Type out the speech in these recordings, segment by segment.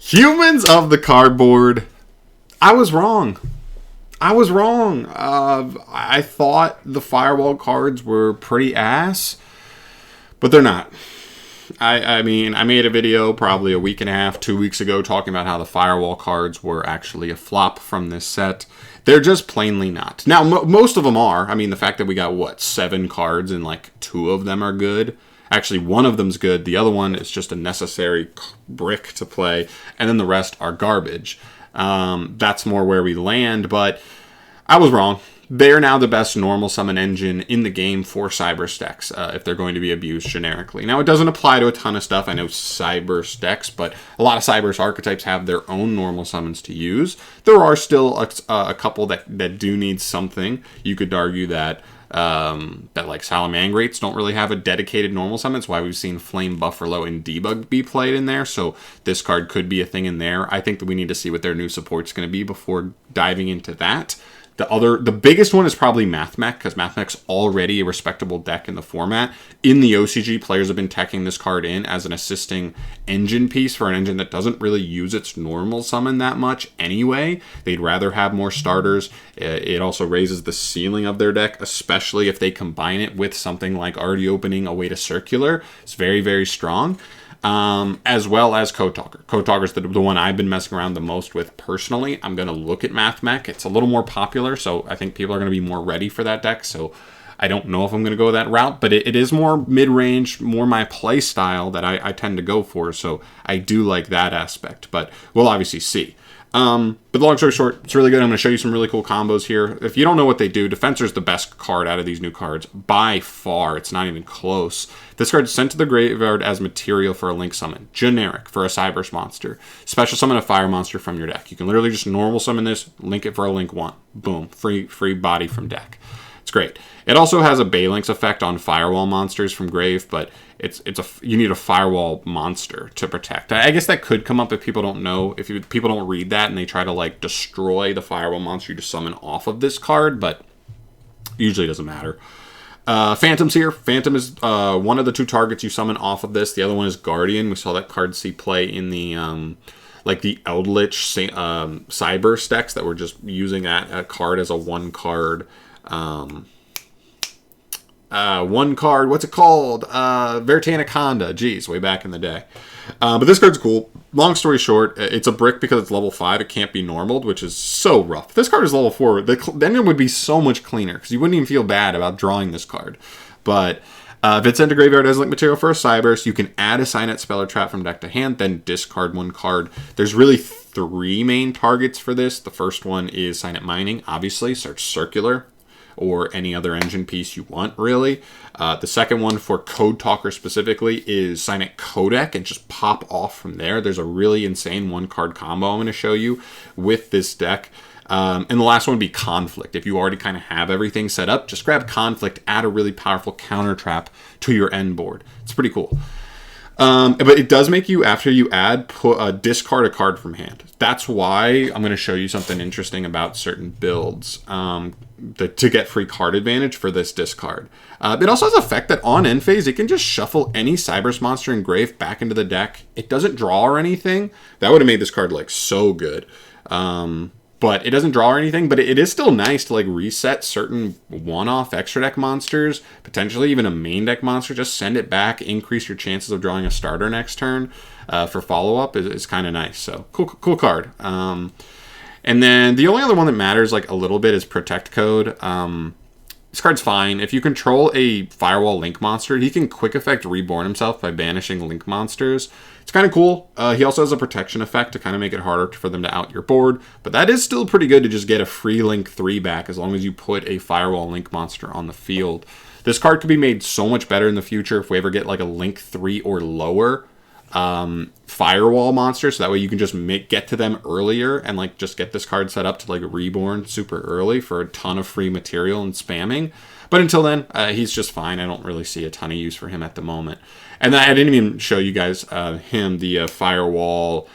Humans of the cardboard. I was wrong. I thought the Firewall cards were pretty ass, but they're not. I mean, I made a video probably a week and a half, 2 weeks ago, talking about how the Firewall cards were actually a flop from this set. They're just plainly not. Now, most of them are. I mean, the fact that we got, 7 cards and, 2 of them are good. Actually, one of them's good. The other one is just a necessary brick to play. And then the rest are garbage. That's more where we land, but I was wrong. They are now the best normal summon engine in the game for Cyberse decks, if they're going to be abused generically. Now, it doesn't apply to a ton of stuff. I know Cyberse decks, but a lot of Cyberse archetypes have their own normal summons to use. There are still a couple that do need something. You could argue that Salamangrates don't really have a dedicated normal summon. That's why we've seen Flame Buffalo and Debug be played in there. So this card could be a thing in there. I think that we need to see what their new support's going to be before diving into that. The biggest one is probably Mathmech, because Mathmech's already a respectable deck in the format. In the OCG, players have been teching this card in as an assisting engine piece for an engine that doesn't really use its normal summon that much anyway. They'd rather have more starters. It also raises the ceiling of their deck, especially if they combine it with something like already opening Away to Circular. It's very, very strong. As well as Code Talker. Code Talker is the one I've been messing around the most with personally. I'm going to look at Mathmech. It's a little more popular, so I think people are going to be more ready for that deck. So I don't know if I'm going to go that route, but it is more mid-range, more my play style that I tend to go for. So I do like that aspect, but we'll obviously see. But the long story short, it's really good. I'm going to show you some really cool combos here. If you don't know what they do, Defensor's the best card out of these new cards. By far, it's not even close. This card is sent to the graveyard as material for a Link summon. Generic for a Cyberse monster. Special summon a fire monster from your deck. You can literally just normal summon this, link it for a Link 1. Boom. Free body from deck. It's great. It also has a Balinx effect on Firewall monsters from Grave, but you need a Firewall monster to protect. I guess that could come up if people don't know, people don't read that and they try to destroy the Firewall monster you just summon off of this card, but usually doesn't matter. Phantom's here. Phantom is one of the 2 targets you summon off of this. The other one is Guardian. We saw that card see play in the the Eldritch Cyberse decks that were just using that card as a 1-card. What's it called? Vertanaconda. Jeez, way back in the day. But this card's cool. Long story short, it's a brick because it's level 5. It can't be normaled, which is so rough. If this card is level 4, then it would be so much cleaner because you wouldn't even feel bad about drawing this card. But if it's sent to graveyard as link material for a Cyberse, you can add a Signet Spell or Trap from deck to hand, then discard 1 card. There's really 3 main targets for this. The first one is Signet Mining, obviously. Search Circular or any other engine piece you want, really. The second one for Code Talker specifically is Signet Codec and just pop off from there. There's a really insane 1-card combo I'm going to show you with this deck. And the last one would be Conflict. If you already kind of have everything set up, just grab Conflict, add a really powerful counter trap to your end board. It's pretty cool. But it does make you, after you add, discard a card from hand. That's why I'm going to show you something interesting about certain builds to get free card advantage for this discard. It also has the effect that on end phase, it can just shuffle any Cyberse monster in Grave back into the deck. It doesn't draw or anything. That would have made this card so good. But it doesn't draw or anything, but it is still nice to reset certain one-off extra deck monsters, potentially even a main deck monster. Just send it back, increase your chances of drawing a starter next turn for follow-up is kind of nice. So cool card. And then the only other one that matters a little bit is Protect Code. This card's fine. If you control a Firewall Link monster, he can quick effect reborn himself by banishing Link monsters. It's kind of cool. He also has a protection effect to kind of make it harder for them to out your board, but that is still pretty good to just get a free Link 3 back as long as you put a Firewall Link monster on the field. This card could be made so much better in the future if we ever get a Link 3 or lower Firewall monster, so that way you can just get to them earlier and just get this card set up to reborn super early for a ton of free material and spamming. But until then, he's just fine. I don't really see a ton of use for him at the moment. And then I didn't even show you guys him, the Firewall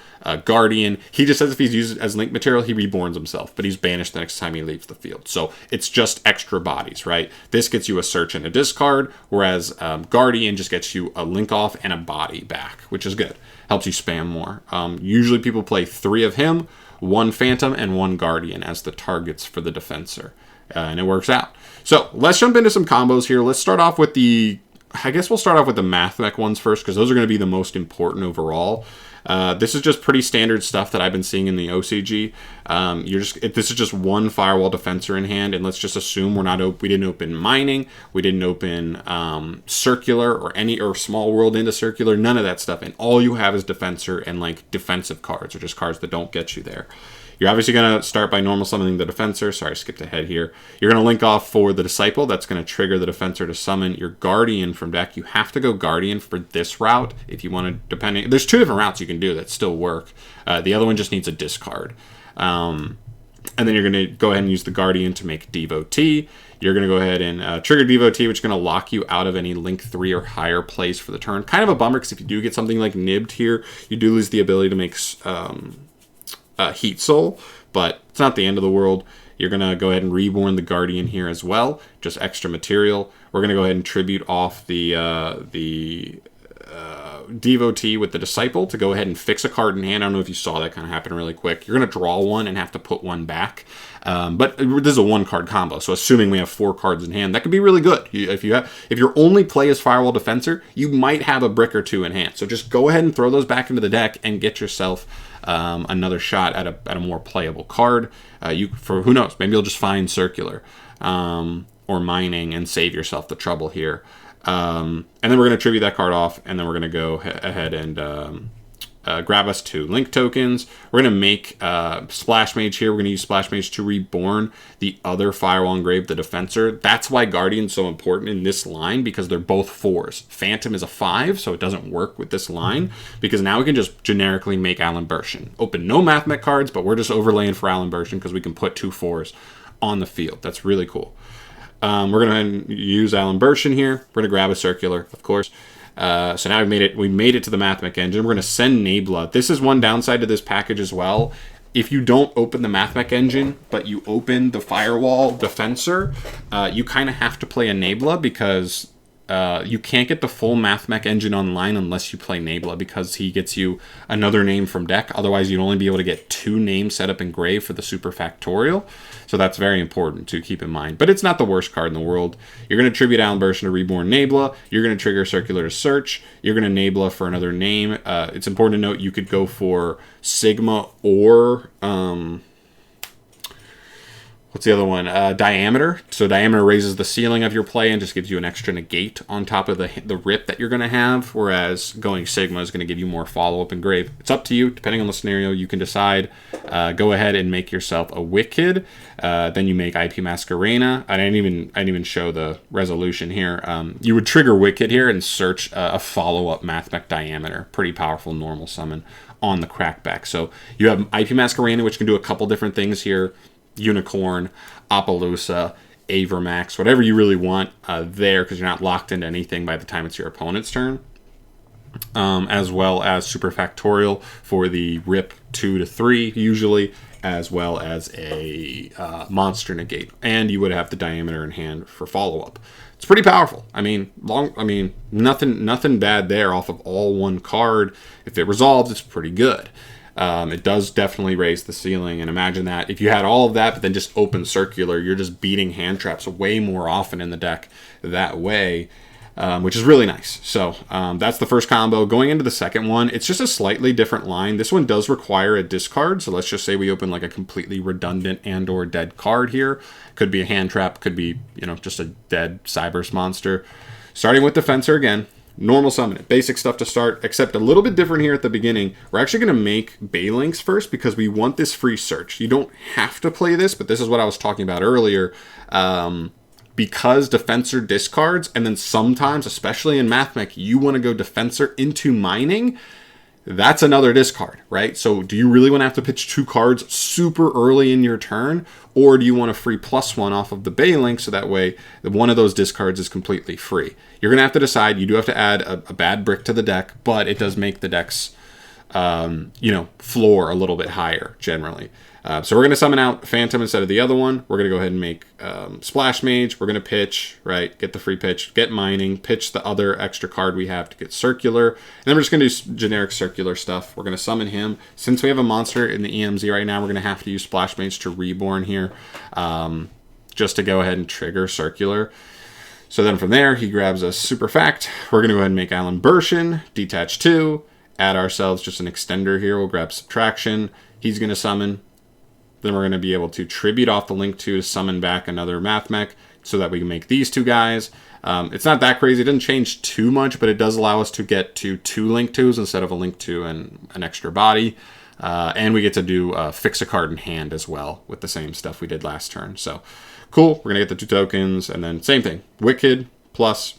Guardian. He just says if he's used as link material, he reborns himself, but he's banished the next time he leaves the field. So it's just extra bodies, right? This gets you a search and a discard, whereas Guardian just gets you a link off and a body back, which is good. Helps you spam more. Usually people play 3 of him, 1 Phantom, and 1 Guardian as the targets for the Defensor. And it works out. So let's jump into some combos here. Let's start off with I guess we'll start off with the Mathmech ones first, because those are going to be the most important overall. This is just pretty standard stuff that I've been seeing in the OCG. This is just 1 Firewall Defensor in hand, and let's just assume we didn't open Mining, we didn't open Circular or Small World into Circular, none of that stuff, and all you have is Defensor and like defensive cards, or just cards that don't get you there. You're obviously going to start by normal summoning the Defensor. Sorry, I skipped ahead here. You're going to link off for the Disciple. That's going to trigger the Defensor to summon your Guardian from deck. You have to go Guardian for this route if you want to, there's 2 different routes you can do that still work. The other one just needs a discard. And then you're going to go ahead and use the Guardian to make Devotee. You're going to go ahead and trigger Devotee, which is going to lock you out of any Link 3 or higher plays for the turn. Kind of a bummer, because if you do get something like Nibbed here, you do lose the ability to make Heat Soul, but it's not the end of the world. You're going to go ahead and reborn the Guardian here as well, just extra material. We're going to go ahead and tribute off the Devotee with the Disciple to go ahead and fix a card in hand. I don't know if you saw that kind of happen really quick. You're going to draw 1 and have to put 1 back. But this is a 1-card combo, so assuming we have 4 cards in hand, that could be really good. If your only play is Firewall Defensor, you might have a brick or 2 in hand. So just go ahead and throw those back into the deck and get yourself another shot at a more playable card. Who knows? Maybe you'll just find Circular or Mining and save yourself the trouble here. And then we're going to tribute that card off, and then we're going to go ahead and grab us 2 Link tokens. We're going to make Splash Mage here. We're going to use Splash Mage to reborn the other Firewall Engraved, the Defensor. That's why Guardian's so important in this line, because they're both 4s. Phantom is a 5, so it doesn't work with this line, because now we can just generically make Alan Bershin. Open no Mathmech cards, but we're just overlaying for Alan Bershin because we can put 2 4s on the field. That's really cool. We're going to use Alan Bershin here. We're going to grab a Circular, of course. So now we made it to the Mathmech engine. We're going to send Nebula. This is one downside to this package as well. If you don't open the Mathmech engine, but you open the Firewall Defensor, you kind of have to play a Nebula, because you can't get the full Mathmech engine online unless you play Nebula, because he gets you another name from deck. Otherwise, you'd only be able to get 2 names set up in Grave for the Super Factorial. So that's very important to keep in mind. But it's not the worst card in the world. You're going to tribute Alan Bershin to reborn Nebula. You're going to trigger Circular to search. You're going to Nebula for another name. It's important to note you could go for Sigma or... what's the other one? Diameter. So Diameter raises the ceiling of your play and just gives you an extra negate on top of the rip that you're going to have, whereas going Sigma is going to give you more follow-up and Grave. It's up to you. Depending on the scenario, you can decide. Go ahead and make yourself a Wicked. Then you make IP Masquerena. I didn't even show the resolution here. You would trigger Wicked here and search a follow-up Mathmech Diameter. Pretty powerful normal summon on the crackback. So you have IP Masquerena, which can do a couple different things here. Unicorn, Appaloosa, Avermax, whatever you really want there, because you're not locked into anything by the time it's your opponent's turn. As well as Super Factorial for the rip 2 to 3 usually, as well as a monster negate. And you would have the Diameter in hand for follow-up. It's pretty powerful. I mean, nothing bad there off of all 1 card. If it resolves, it's pretty good. It does definitely raise the ceiling, and imagine that if you had all of that but then just open Circular, you're just beating hand traps way more often in the deck that way, which is really nice. So that's the first combo. Going into the second one, it's just a slightly different line. This one does require a discard, so let's just say we open like a completely redundant and or dead card here. Could be a hand trap, could be just a dead Cyberse monster. Starting with Defensor again. Normal summon it. Basic stuff to start, except a little bit different here at the beginning. We're actually going to make Balinks first because we want this free search. You don't have to play this, but this is what I was talking about earlier. Because Defensor discards, and then sometimes, especially in Mathmech, you want to go Defensor into Mining. that's another discard, right? So do you really want to have to pitch 2 cards super early in your turn, or do you want a free +1 off of the Baylink so that way one of those discards is completely free? You're going to have to decide. You do have to add a bad brick to the deck, but it does make the deck's floor a little bit higher generally. So we're going to summon out Phantom instead of the other one. We're going to go ahead and make Splash Mage. We're going to pitch, right? Get the free pitch, get Mining, pitch the other extra card we have to get Circular. And then we're just going to do generic Circular stuff. We're going to summon him. Since we have a monster in the EMZ right now, we're going to have to use Splash Mage to Reborn here just to go ahead and trigger Circular. So then from there, he grabs us Super Fact. We're going to go ahead and make Alan Bershin, detach 2, add ourselves just an extender here. We'll grab Subtraction. He's going to summon. Then we're going to be able to tribute off the Link 2 to summon back another Mathmech so that we can make these 2 guys. It's not that crazy. It doesn't change too much, but it does allow us to get to 2 Link 2s instead of a Link 2 and an extra body. And we get to do fix a card in hand as well with the same stuff we did last turn. So cool. We're going to get the 2 tokens, and then same thing. Wicked plus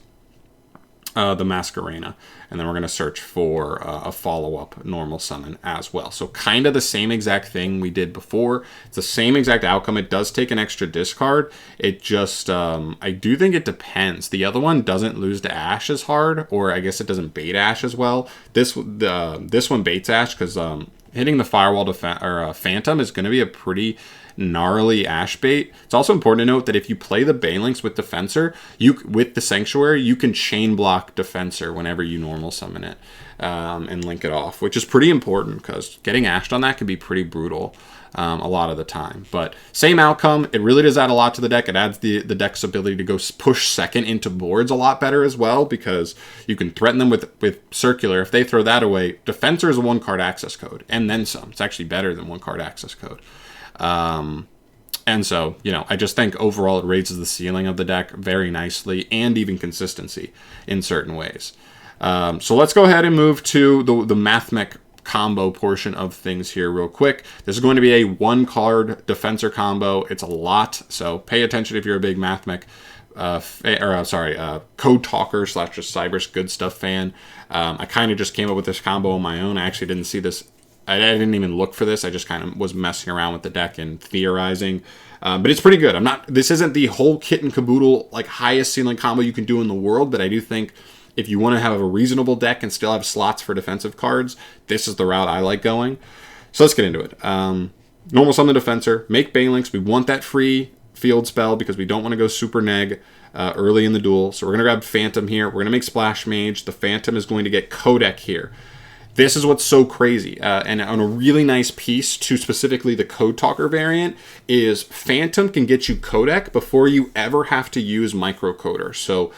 the Masquerena. And then we're going to search for a follow-up normal summon as well. So kind of the same exact thing we did before. It's the same exact outcome. It does take an extra discard. It just, I do think it depends. The other one doesn't lose to Ash as hard, or I guess it doesn't bait Ash as well. This one baits Ash because hitting the Firewall Phantom is going to be a pretty gnarly Ash bait. It's also important to note that if you play the Banelinks with Defensor, with the Sanctuary, you can chain block Defensor whenever you normal summon it and link it off, which is pretty important because getting Ashed on that can be pretty brutal a lot of the time. But same outcome. It really does add a lot to the deck. It adds the deck's ability to go push second into boards a lot better as well because you can threaten them with Circular. If they throw that away, Defensor is a 1-card access code and then some. It's actually better than 1-card access code. And so, I just think overall it raises the ceiling of the deck very nicely and even consistency in certain ways. So let's go ahead and move to the Mathmech combo portion of things here real quick. This is going to be a 1-card Defensor combo. It's a lot, so pay attention if you're a big Mathmech Code Talker / just Cyberse Good Stuff fan. I kind of just came up with this combo on my own. I actually didn't see this. I didn't even look for this. I just kind of was messing around with the deck and theorizing. But it's pretty good. This isn't the whole kit and caboodle, like highest ceiling combo you can do in the world, but I do think if you want to have a reasonable deck and still have slots for defensive cards, this is the route I like going. So let's get into it. Normal summon the Defensor, make Banelinks. We want that free field spell because we don't want to go super neg early in the duel. So we're going to grab Phantom here. We're going to make Splash Mage. The Phantom is going to get Codec here. This is what's so crazy, and on a really nice piece to specifically the Code Talker variant is Phantom can get you Codec before you ever have to use Microcoder. So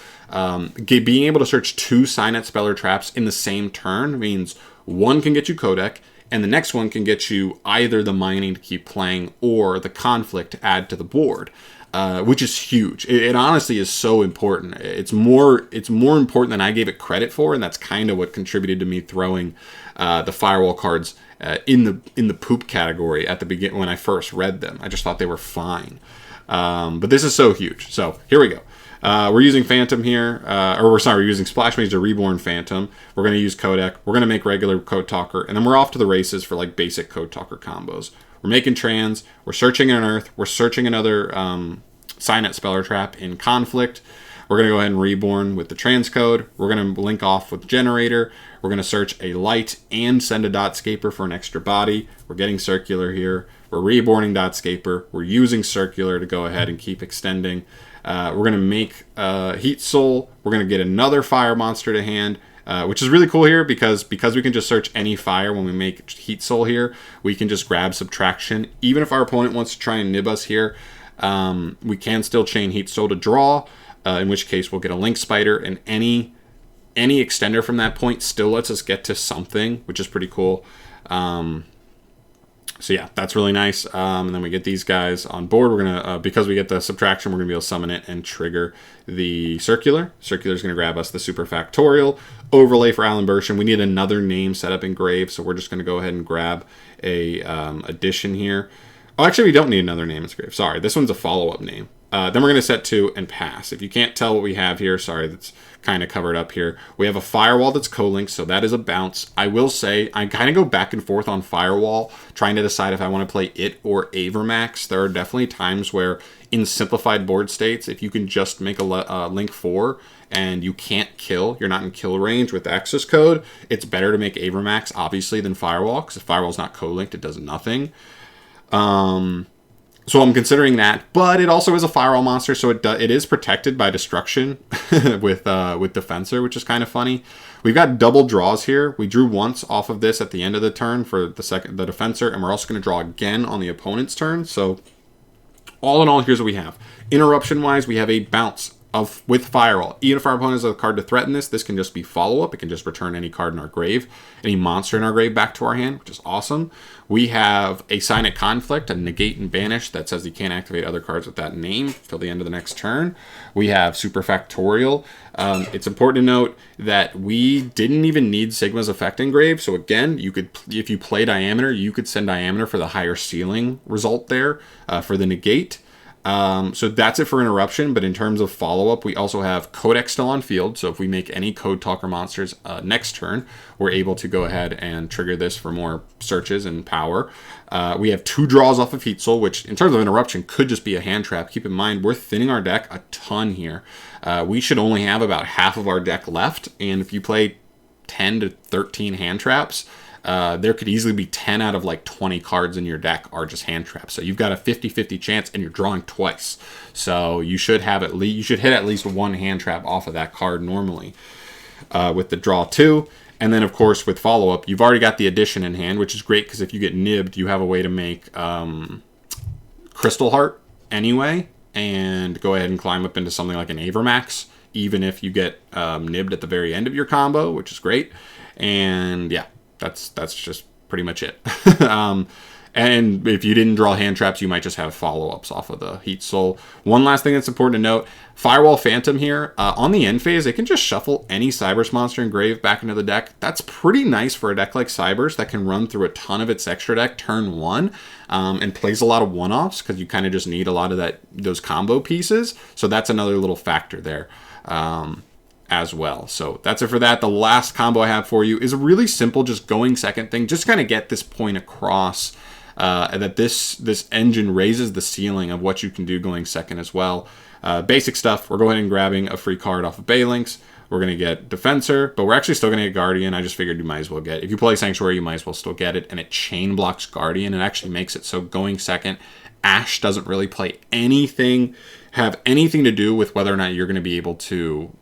being able to search 2 Signet Speller Traps in the same turn means one can get you Codec, and the next one can get you either the Mining to keep playing or the Conflict to add to the board. Which is huge. It honestly is so important. It's more important than I gave it credit for, and that's kind of what contributed to me throwing the Firewall cards in the poop category at the beginning when I first read them. I just thought they were fine. But this is so huge. So here we go. We're using Phantom here, we're using Splash Mage to Reborn Phantom. We're going to use Codec. We're going to make regular Code Talker, and then we're off to the races for like basic Code Talker combos. We're making Trans. We're searching an Earth. We're searching another Signet Speller Trap in Conflict. We're going to go ahead and Reborn with the Transcode. We're going to link off with Generator. We're going to search a Light and send a Dotscaper for an extra body. We're getting Circular here. We're Reborning Dotscaper. We're using Circular to go ahead and keep extending. We're going to make Heat Soul. We're going to get another Fire Monster to hand. Which is really cool here because we can just search any fire when we make Heat Soul here. We can just grab Subtraction. Even if our opponent wants to try and nib us here, we can still chain Heat Soul to draw, in which case we'll get a Link Spider, and any extender from that point still lets us get to something, which is pretty cool. So yeah, that's really nice. And then we get these guys on board. We're going to, because we get the Subtraction, we're going to be able to summon it and trigger the Circular. Circular is going to grab us the Super Factorial. Overlay for Alan Bershin. We need another name set up in Grave, so we're just going to go ahead and grab a addition here. Oh, actually, we don't need another name in Grave. Sorry, this one's a follow-up name. Then we're going to set 2 and pass. If you can't tell what we have here, sorry, that's kind of covered up here. We have a Firewall that's co-linked, so that is a bounce. I will say I kind of go back and forth on Firewall, trying to decide if I want to play it or Avermax. There are definitely times where in simplified board states, if you can just make a link 4 and you can't kill, you're not in kill range with access code, it's better to make Avermax, obviously, than Firewall, because if Firewall's not co-linked, it does nothing. So I'm considering that, but it also is a Firewall monster, so it is protected by destruction with Defensor, which is kind of funny. We've got double draws here. We drew once off of this at the end of the turn for the Defensor, and we're also going to draw again on the opponent's turn. So all in all, here's what we have. Interruption-wise, we have a bounce with Firewall. Even if our opponent has a card to threaten this can just be follow-up. It can just return any card in our grave, any monster in our grave back to our hand, which is awesome. We have a Sign of Conflict, a negate and banish that says you can't activate other cards with that name till the end of the next turn. We have Superfactorial. It's important to note that we didn't even need Sigma's Effect engrave. So again, you could, if you play Diameter, you could send Diameter for the higher ceiling result there for the negate. So that's it for interruption, but in terms of follow-up, we also have Codex still on field, so if we make any Code Talker monsters next turn, we're able to go ahead and trigger this for more searches and power. We have 2 draws off of Heat Soul, which in terms of interruption could just be a hand trap. Keep in mind, we're thinning our deck a ton here. We should only have about half of our deck left, and if you play 10 to 13 hand traps, there could easily be 10 out of like 20 cards in your deck are just hand traps. So you've got a 50-50 chance, and you're drawing twice. So you should have you should hit at least 1 hand trap off of that card normally with the draw 2. And then of course with follow up, you've already got the addition in hand, which is great because if you get nibbed, you have a way to make Crystal Heart anyway, and go ahead and climb up into something like an Avermax, even if you get nibbed at the very end of your combo, which is great. And yeah. That's just pretty much it. And if you didn't draw hand traps, you might just have follow-ups off of the Heat Soul. One last thing that's important to note, Firewall Phantom here, on the end phase, it can just shuffle any Cyberse monster in grave back into the deck. That's pretty nice for a deck like Cyberse that can run through a ton of its extra deck turn 1 and plays a lot of one-offs because you kind of just need a lot of those combo pieces. So that's another little factor there. As well. So that's it for that. The last combo I have for you is a really simple, just going second thing. Just kind of get this point across that this engine raises the ceiling of what you can do going second as well. Basic stuff. We're going and grabbing a free card off of Balinks. We're going to get Defensor, but we're actually still going to get Guardian. I just figured you might as well get, if you play Sanctuary, you might as well still get it. And it chain blocks Guardian. It actually makes it so going second, Ash doesn't really play anything, have anything to do with whether or not you're going to be able to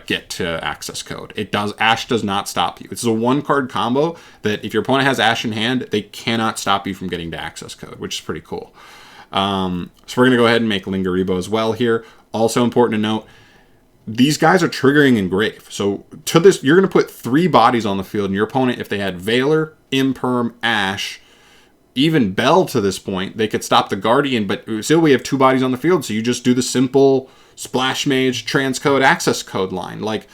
get to access code. Ash does not stop you. It's a 1-card combo that if your opponent has Ash in hand, they cannot stop you from getting to access code, which is pretty cool. So we're going to go ahead and make Lingaribo as well here. Also important to note, these guys are triggering engrave. So to this, you're going to put 3 bodies on the field, and your opponent, if they had Veiler, Imperm, Ash, even Bell to this point, they could stop the Guardian, but still we have 2 bodies on the field, so you just do the simple Splash Mage transcode access code line. Like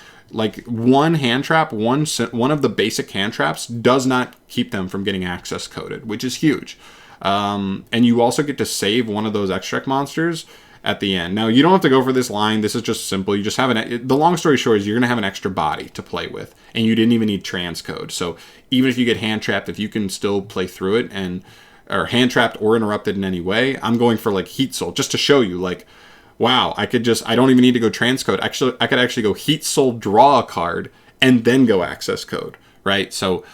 one hand trap, one of the basic hand traps does not keep them from getting access coded, which is huge. And you also get to save one of those extract monsters at the end. Now, you don't have to go for this line. This is just simple. You just have the long story short is you're going to have an extra body to play with, and you didn't even need transcode. So even if you get hand trapped, if you can still play through it or hand trapped or interrupted in any way, I'm going for like Heat Soul just to show you like, wow, I don't even need to go transcode. Actually, I could actually go Heat Soul, draw a card, and then go access code, right? So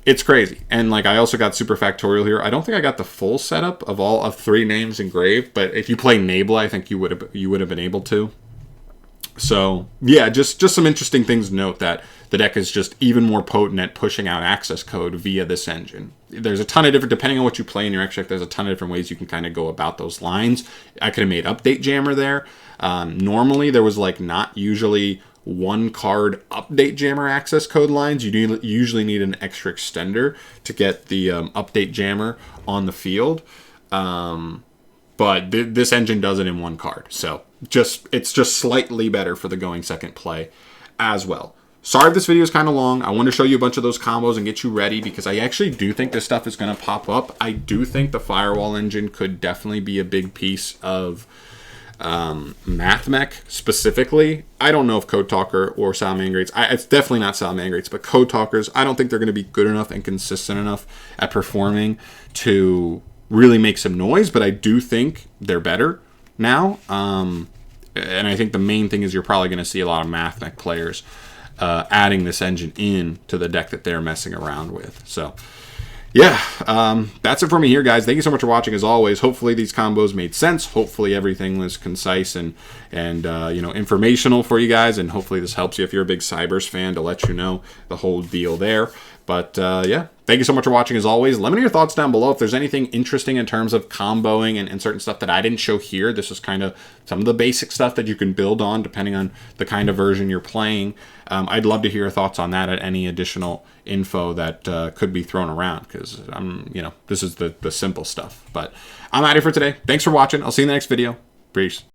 it's crazy. And like I also got Superfactorial here. I don't think I got the full setup of all of 3 names engraved, but if you play Nabla, I think you would have been able to. So yeah, just some interesting things to note, that the deck is just even more potent at pushing out access code via this engine. There's a ton of different, depending on what you play in your extract, there's a ton of different ways you can kind of go about those lines. I could have made Update Jammer there. Normally there was like not usually 1-card Update Jammer access code lines. You usually need an extra extender to get the Update Jammer on the field. But this engine does it in 1 card. So it's just slightly better for the going second play as well. Sorry if this video is kind of long. I want to show you a bunch of those combos and get you ready because I actually do think this stuff is going to pop up. I do think the Firewall engine could definitely be a big piece of Mathmech specifically, I don't know if Code Talker or Salamangreats, it's definitely not Salamangreats, but Code Talkers, I don't think they're going to be good enough and consistent enough at performing to really make some noise, but I do think they're better now. And I think the main thing is you're probably going to see a lot of Mathmech players adding this engine in to the deck that they're messing around with. So yeah, that's it for me here, guys. Thank you so much for watching, as always. Hopefully these combos made sense. Hopefully everything was concise and you know, informational for you guys, and hopefully this helps you if you're a big Cyberse fan, to let you know the whole deal there. But yeah, thank you so much for watching, as always. Let me know your thoughts down below if there's anything interesting in terms of comboing and certain stuff that I didn't show here. This is kind of some of the basic stuff that you can build on depending on the kind of version you're playing. I'd love to hear your thoughts on that, at any additional info that could be thrown around, because you know, this is the simple stuff. But I'm out of here for today. Thanks for watching. I'll see you in the next video. Peace.